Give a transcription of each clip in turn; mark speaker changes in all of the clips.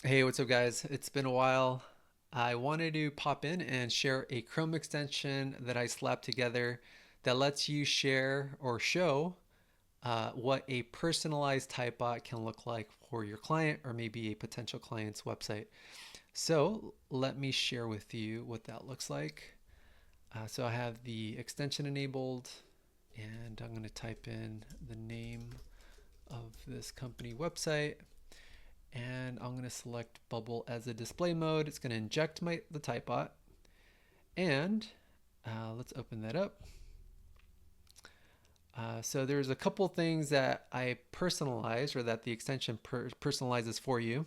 Speaker 1: Hey, what's up, guys? It's been a while. I wanted to pop in and share a Chrome extension that I slapped together that lets you share or show what a personalized typebot can look like for your client or maybe a potential client's website. So let me share with you what that looks like. So I have the extension enabled, and I'm going to type in the name of this company website, and I'm going to select bubble as a display mode. It's going to inject the typebot, and let's open that up. So there's a couple things that I personalize, or that the extension personalizes for you.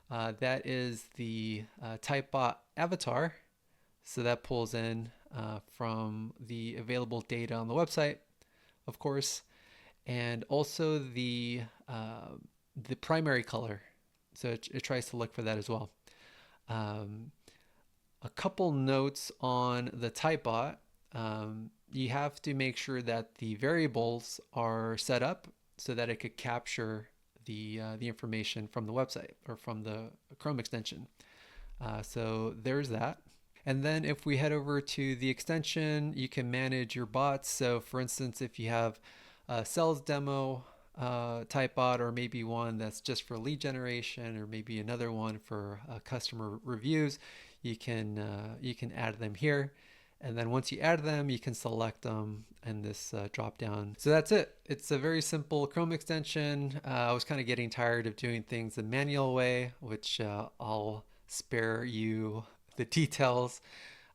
Speaker 1: That is the Typebot avatar. So that pulls in from the available data on the website, of course, and also the primary color. So it tries to look for that as well. Um, a couple notes on the Typebot. You have to make sure that the variables are set up so that it could capture the information from the website or from the Chrome extension. So there's that. And then if we head over to the extension, you can manage your bots. So for instance, if you have a sales demo type bot, or maybe one that's just for lead generation, or maybe another one for customer reviews, you can add them here. And then once you add them, you can select them in this drop down. So that's it. It's a very simple Chrome extension. I was kind of getting tired of doing things the manual way, which I'll spare you the details.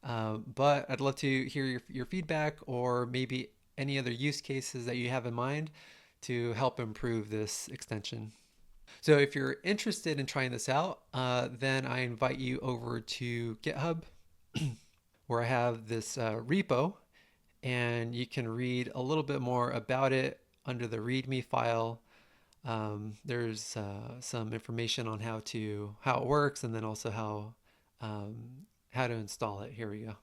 Speaker 1: But I'd love to hear your feedback, or maybe any other use cases that you have in mind to help improve this extension. So if you're interested in trying this out, then I invite you over to GitHub, where I have this repo, and you can read a little bit more about it under the README file. There's some information on how it works, and then also how to install it. Here we go.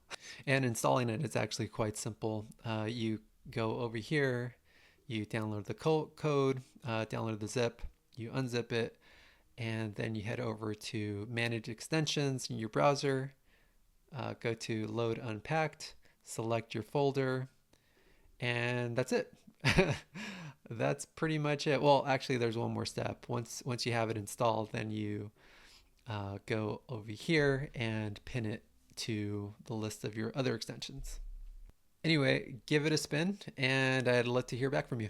Speaker 1: And installing it is actually quite simple. You go over here, you download the code, download the zip, you unzip it, and then you head over to Manage Extensions in your browser. Go to Load Unpacked, select your folder, and that's it. That's pretty much it. Well, actually, there's one more step. Once you have it installed, then you go over here and pin it to the list of your other extensions. Anyway, give it a spin, and I'd love to hear back from you.